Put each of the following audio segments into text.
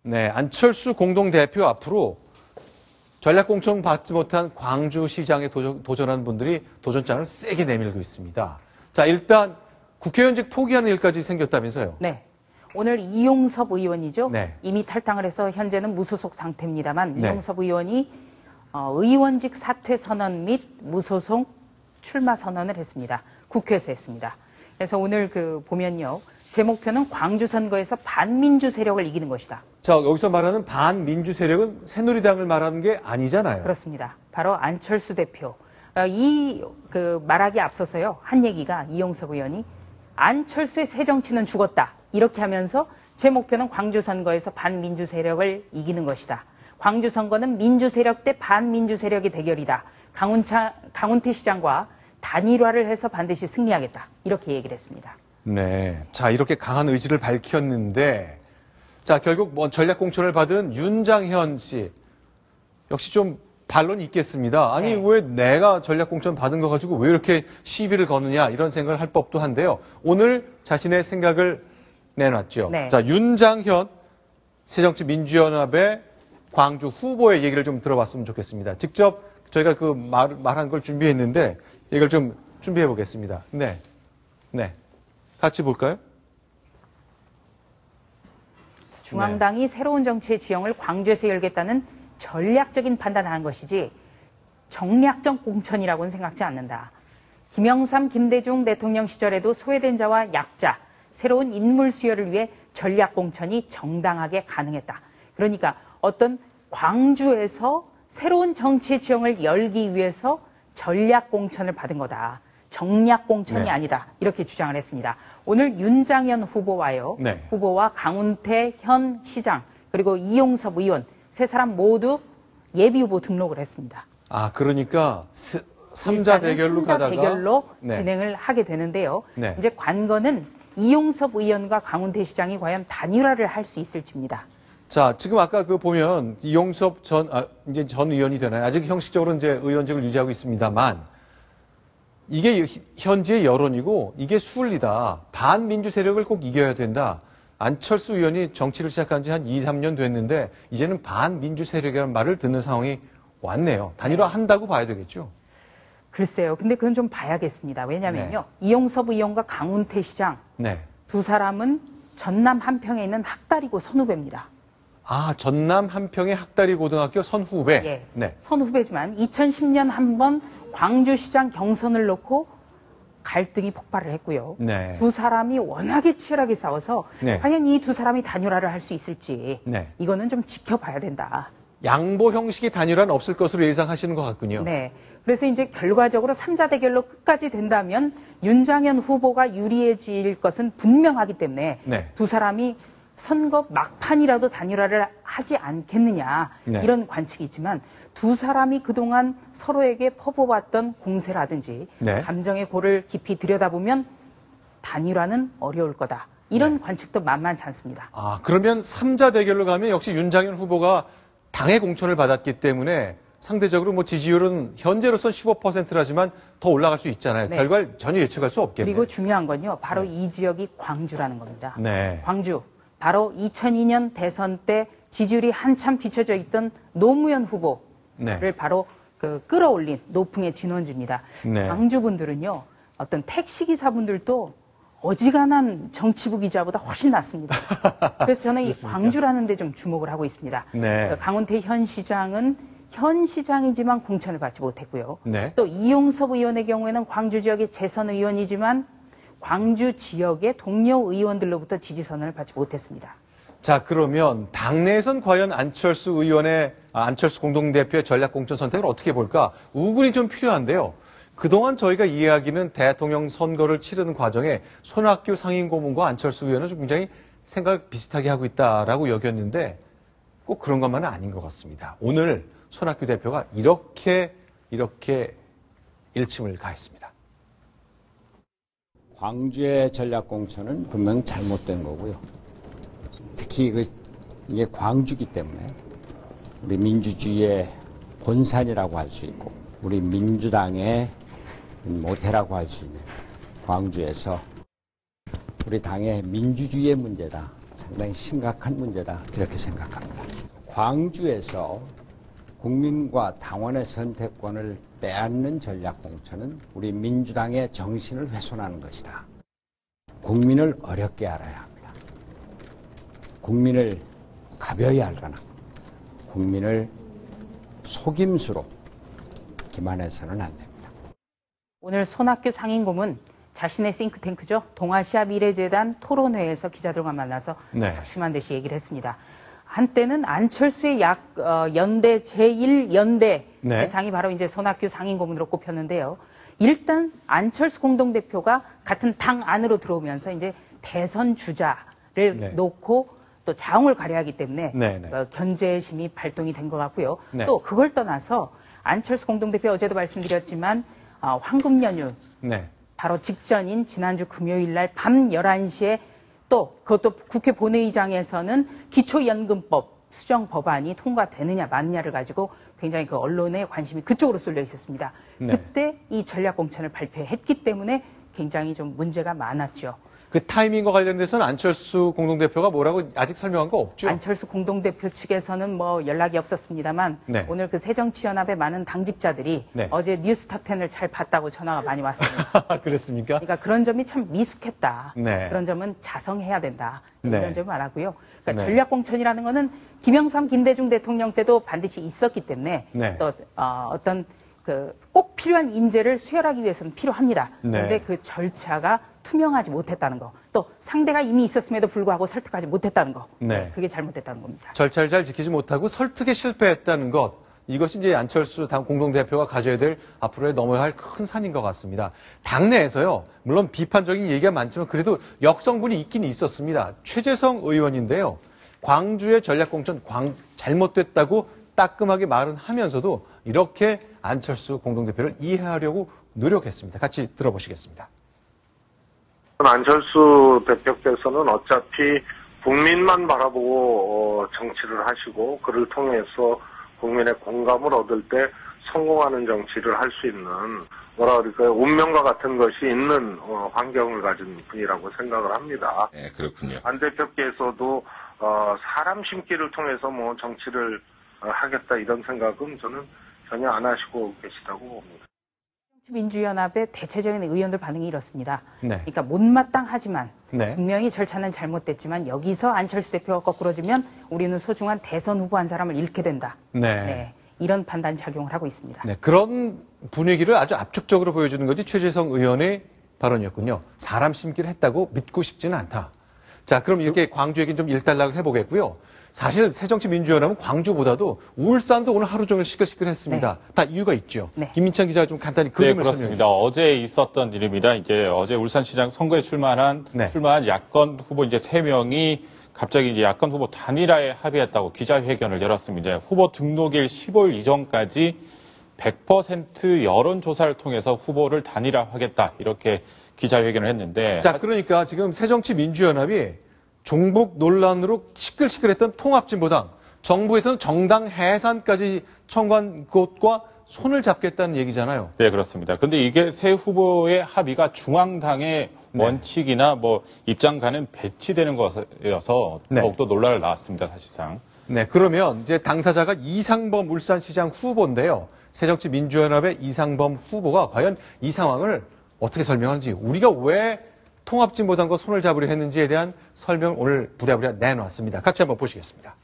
네, 안철수 공동대표 앞으로 전략공천 받지 못한 광주시장에 도전하는 분들이 도전장을 세게 내밀고 있습니다. 자, 일단 국회의원직 포기하는 일까지 생겼다면서요? 네. 오늘 이용섭 의원이죠. 네. 이미 탈당을 해서 현재는 무소속 상태입니다만 네. 이용섭 의원이 의원직 사퇴 선언 및 무소속 출마 선언을 했습니다. 국회에서 했습니다. 그래서 오늘 보면요. 제 목표는 광주 선거에서 반민주 세력을 이기는 것이다. 자, 여기서 말하는 반민주 세력은 새누리당을 말하는 게 아니잖아요. 그렇습니다. 바로 안철수 대표. 말하기 앞서서요. 한 얘기가 이용섭 의원이 안철수의 새 정치는 죽었다. 이렇게 하면서 제 목표는 광주 선거에서 반민주 세력을 이기는 것이다. 광주 선거는 민주 세력 대 반민주 세력의 대결이다. 강훈태 시장과 단일화를 해서 반드시 승리하겠다. 이렇게 얘기를 했습니다. 네. 자, 이렇게 강한 의지를 밝혔는데, 자, 결국 전략공천을 받은 윤장현 씨. 역시 좀 반론이 있겠습니다. 아니, 네. 왜 내가 전략공천 받은 거 가지고 왜 이렇게 시비를 거느냐, 이런 생각을 할 법도 한데요. 오늘 자신의 생각을 내놨죠. 네. 자, 윤장현 새정치민주연합의 광주 후보의 얘기를 좀 들어봤으면 좋겠습니다. 직접 저희가 말한 걸 준비했는데, 이걸 좀 준비해 보겠습니다. 네. 네. 같이 볼까요? 중앙당이 새로운 정치의 지형을 광주에서 열겠다는 전략적인 판단을 한 것이지 정략적 공천이라고는 생각지 않는다. 김영삼, 김대중 대통령 시절에도 소외된 자와 약자, 새로운 인물 수혈을 위해 전략 공천이 정당하게 가능했다. 그러니까 어떤 광주에서 새로운 정치의 지형을 열기 위해서 전략 공천을 받은 거다. 정략 공천이 네. 아니다. 이렇게 주장을 했습니다. 오늘 윤장현 후보와요. 네. 후보와 강훈태 현 시장 그리고 이용섭 의원 세 사람 모두 예비 후보 등록을 했습니다. 아, 그러니까 3자 대결로 가다가 대결로 네. 진행을 하게 되는데요. 네. 이제 관건은 이용섭 의원과 강훈태 시장이 과연 단일화를 할 수 있을지입니다. 자, 지금 아까 보면 이용섭 전 의원이 되나요? 아직 형식적으로 이제 의원직을 유지하고 있습니다만 이게 현지의 여론이고 이게 순리다. 반민주 세력을 꼭 이겨야 된다. 안철수 의원이 정치를 시작한 지 한 2, 3년 됐는데 이제는 반민주 세력이라는 말을 듣는 상황이 왔네요. 단일화 한다고 봐야 되겠죠? 글쎄요. 근데 그건 좀 봐야겠습니다. 왜냐면요. 이용섭 의원과 강훈태 시장 네. 두 사람은 전남 한평에 있는 학다리고 선후배입니다. 아, 전남 한평의 학다리 고등학교 선후배. 예. 네. 선후배지만 2010년 한번 광주시장 경선을 놓고 갈등이 폭발을 했고요. 네. 두 사람이 워낙에 치열하게 싸워서 네. 과연 이 두 사람이 단일화를 할 수 있을지 네. 이거는 좀 지켜봐야 된다. 양보 형식의 단일화는 없을 것으로 예상하시는 것 같군요. 네. 그래서 이제 결과적으로 3자 대결로 끝까지 된다면 윤장현 후보가 유리해질 것은 분명하기 때문에 네. 두 사람이 선거 막판이라도 단일화를 하지 않겠느냐 네. 이런 관측이 있지만 두 사람이 그동안 서로에게 퍼부어왔던 공세라든지 네. 감정의 골을 깊이 들여다보면 단일화는 어려울 거다. 이런 네. 관측도 만만치 않습니다. 아, 그러면 3자 대결로 가면 역시 윤장현 후보가 당의 공천을 받았기 때문에 상대적으로 지지율은 현재로선 15%라지만 더 올라갈 수 있잖아요. 네. 결과를 전혀 예측할 수 없겠네요. 그리고 중요한 건요. 바로 네. 이 지역이 광주라는 겁니다. 네. 광주. 바로 2002년 대선 때 지지율이 한참 뒤처져 있던 노무현 후보를 네. 바로 끌어올린 노풍의 진원주입니다. 네. 광주 분들은요. 어떤 택시기사분들도 어지간한 정치부 기자보다 훨씬 낫습니다. 그래서 저는 이 그렇습니까? 광주라는 데 좀 주목을 하고 있습니다. 네. 강훈태 현 시장은 현 시장이지만 공천을 받지 못했고요. 네. 또 이용섭 의원의 경우에는 광주 지역의 재선 의원이지만 광주 지역의 동료 의원들로부터 지지선언을 받지 못했습니다. 자, 그러면 당내에선 과연 안철수 공동대표의 전략공천 선택을 어떻게 볼까? 우군이 좀 필요한데요. 그동안 저희가 이야기는 대통령 선거를 치르는 과정에 손학규 상임고문과 안철수 의원은 좀 굉장히 생각을 비슷하게 하고 있다라고 여겼는데 꼭 그런 것만은 아닌 것 같습니다. 오늘 손학규 대표가 이렇게 일침을 가했습니다. 광주의 전략공천은 분명 잘못된 거고요. 특히 이게 광주기 때문에 우리 민주주의의 본산이라고 할 수 있고 우리 민주당의 모태라고 할 수 있는 광주에서 우리 당의 민주주의의 문제다. 상당히 심각한 문제다 이렇게 생각합니다. 광주에서 국민과 당원의 선택권을 빼앗는 전략공천은 우리 민주당의 정신을 훼손하는 것이다. 국민을 어렵게 알아야 합니다. 국민을 가벼이 알거나 국민을 속임수로 기만해서는 안 됩니다. 오늘 손학규 상임고문 자신의 싱크탱크죠. 동아시아 미래재단 토론회에서 기자들과 만나서 심한 듯이 얘기를 했습니다. 한때는 안철수의 연대 제1연대 대상이 바로 이제 손학규 상임고문으로 꼽혔는데요. 일단 안철수 공동대표가 같은 당 안으로 들어오면서 이제 대선 주자를 놓고 또 자웅을 가려야 하기 때문에 견제심이 발동이 된 것 같고요. 또 그걸 떠나서 안철수 공동대표 어제도 말씀드렸지만 황금 연휴 바로 직전인 지난주 금요일 날 밤 11시에 또 그것도 국회 본회의장에서는 기초연금법 수정 법안이 통과되느냐 마느냐를 가지고 굉장히 그 언론의 관심이 그쪽으로 쏠려 있었습니다. 그때 이 전략공천을 발표했기 때문에 굉장히 좀 문제가 많았죠. 그 타이밍과 관련돼서는 안철수 공동대표가 뭐라고 아직 설명한 거 없죠? 안철수 공동대표 측에서는 뭐 연락이 없었습니다만 오늘 그 새정치연합의 많은 당직자들이 어제 뉴스탑10을 잘 봤다고 전화가 많이 왔습니다. 그랬습니까? 그러니까 그런 점이 참 미숙했다. 그런 점은 자성해야 된다. 이런 점을 말하고요. 그러니까 전략공천이라는 거는 김영삼, 김대중 대통령 때도 반드시 있었기 때문에 또 어떤 꼭 필요한 인재를 수혈하기 위해서는 필요합니다. 그런데 그 절차가 투명하지 못했다는 거, 또 상대가 이미 있었음에도 불구하고 설득하지 못했다는 거, 그게 잘못됐다는 겁니다. 절차를 잘 지키지 못하고 설득에 실패했다는 것, 이것이 이제 안철수 당 공동대표가 가져야 될 앞으로의 넘어야 할 큰 산인 것 같습니다. 당내에서요, 물론 비판적인 얘기가 많지만 그래도 역성분이 있긴 있었습니다. 최재성 의원인데요, 광주의 전략공천 잘못됐다고 따끔하게 말은 하면서도 이렇게 안철수 공동대표를 이해하려고 노력했습니다. 같이 들어보시겠습니다. 안철수 대표께서는 어차피 국민만 바라보고 정치를 하시고 그를 통해서 국민의 공감을 얻을 때 성공하는 정치를 할 수 있는 뭐라 그럴까요? 운명과 같은 것이 있는 환경을 가진 분이라고 생각을 합니다. 네, 그렇군요. 안 대표께서도 사람 심기를 통해서 뭐 정치를 하겠다 이런 생각은 저는 전혀 안 하시고 계시다고 봅니다. 민주연합의 대체적인 의원들 반응이 이렇습니다. 그러니까 못마땅하지만 분명히 절차는 잘못됐지만 여기서 안철수 대표가 거꾸로지면 우리는 소중한 대선 후보 한 사람을 잃게 된다. 이런 판단 작용을 하고 있습니다. 그런 분위기를 아주 압축적으로 보여주는 것이 최재성 의원의 발언이었군요. 사람 심기를 했다고 믿고 싶지는 않다. 자, 그럼 이렇게 광주 얘기는 좀 일단락을 해보겠고요. 사실 새정치민주연합은 광주보다도 울산도 오늘 하루 종일 시끌시끌했습니다. 다 이유가 있죠. 김민찬 기자가 좀 간단히 그 점을 설명해 주시죠. 어제 있었던 일입니다. 이제 어제 울산시장 선거에 출마한 야권 후보 이제 3명이 갑자기 이제 야권 후보 단일화에 합의했다고 기자회견을 열었습니다. 후보 등록일 15일 이전까지 100% 여론조사를 통해서 후보를 단일화하겠다 이렇게 기자회견을 했는데. 자, 그러니까 지금 새정치민주연합이 종북 논란으로 시끌시끌했던 통합진보당, 정부에서는 정당 해산까지 청구한 곳과 손을 잡겠다는 얘기잖아요. 네, 그렇습니다. 근데 이게 새 후보의 합의가 중앙당의 원칙이나 뭐 입장과는 배치되는 것이어서 더욱더 논란을 낳았습니다, 사실상. 그러면 이제 당사자가 이상범 울산시장 후보인데요. 새정치민주연합의 이상범 후보가 과연 이 상황을 어떻게 설명하는지, 우리가 왜 통합진보당과 손을 잡으려 했는지에 대한 설명을 오늘 부랴부랴 내놓았습니다. 같이 한번 보시겠습니다.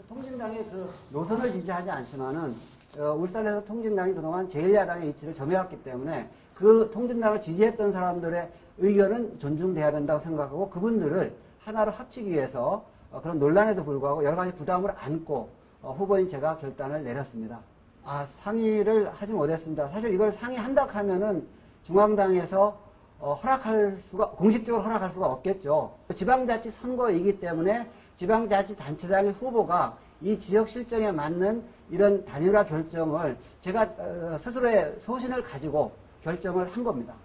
통진당의 그 노선을 지지하지 않지만은 울산에서 통진당이 그동안 제1야당의 위치를 점해왔기 때문에 그 통진당을 지지했던 사람들의 의견은 존중돼야 된다고 생각하고 그분들을 하나로 합치기 위해서 그런 논란에도 불구하고 여러 가지 부담을 안고 후보인 제가 결단을 내렸습니다. 상의를 하지 못했습니다. 사실 이걸 상의한다 하면은 중앙당에서 공식적으로 허락할 수가 없겠죠. 지방자치 선거이기 때문에 지방자치단체장의 후보가 이 지역 실정에 맞는 이런 단일화 결정을 제가 스스로의 소신을 가지고 결정을 한 겁니다.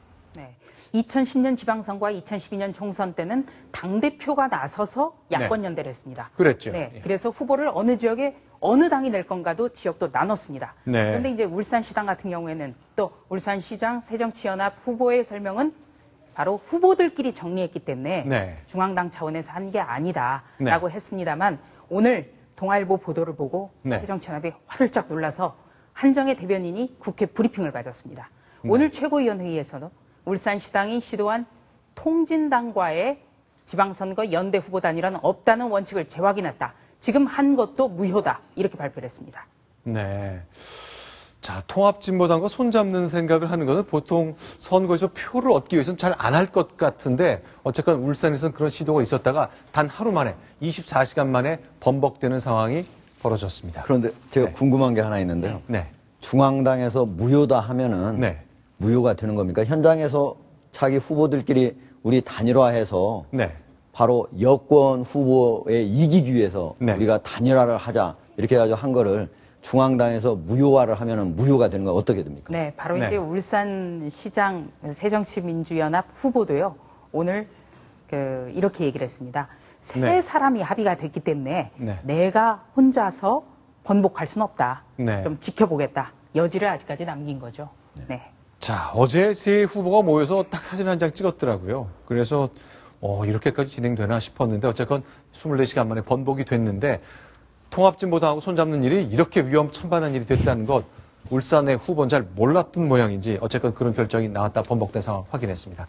2010년 지방선거와 2012년 총선 때는 당대표가 나서서 야권 연대를 했습니다. 그랬죠. 그래서 후보를 어느 지역에 어느 당이 낼 건가도 지역도 나눴습니다. 그런데 이제 울산시당 같은 경우에는 또 울산시장 새정치연합 후보의 설명은 바로 후보들끼리 정리했기 때문에 네. 중앙당 차원에서 한 게 아니다라고 네. 했습니다만 오늘 동아일보 보도를 보고 네. 새정치연합이 화들짝 놀라서 한정혜 대변인이 국회 브리핑을 가졌습니다. 오늘 최고위원회의에서는 울산시당이 시도한 통진당과의 지방선거 연대 후보 단일화는 없다는 원칙을 재확인했다. 지금 한 것도 무효다. 이렇게 발표를 했습니다. 네. 자, 통합진보당과 손잡는 생각을 하는 것은 보통 선거에서 표를 얻기 위해서는 잘 안 할 것 같은데 어쨌건 울산에서는 그런 시도가 있었다가 단 하루 만에 24시간 만에 번복되는 상황이 벌어졌습니다. 그런데 제가 네. 궁금한 게 하나 있는데요. 네. 중앙당에서 무효다 하면은 네. 무효가 되는 겁니까? 현장에서 자기 후보들끼리 우리 단일화해서 네. 바로 여권 후보에 이기기 위해서 네. 우리가 단일화를 하자 이렇게 해가지고 한 거를 중앙당에서 무효화를 하면은 무효가 되는 건 어떻게 됩니까? 네, 바로 네. 이제 울산시장 새정치민주연합 후보도요. 오늘 이렇게 얘기를 했습니다. 세 네. 사람이 합의가 됐기 때문에 네. 내가 혼자서 번복할 수는 없다. 네. 좀 지켜보겠다. 여지를 아직까지 남긴 거죠. 네. 자, 어제 세 후보가 모여서 딱 사진 한 장 찍었더라고요. 그래서 이렇게까지 진행되나 싶었는데 어쨌건 24시간 만에 번복이 됐는데 통합진보당하고 손잡는 일이 이렇게 위험천만한 일이 됐다는 것 울산의 후보는 잘 몰랐던 모양인지 어쨌건 그런 결정이 나왔다 번복된 상황 확인했습니다.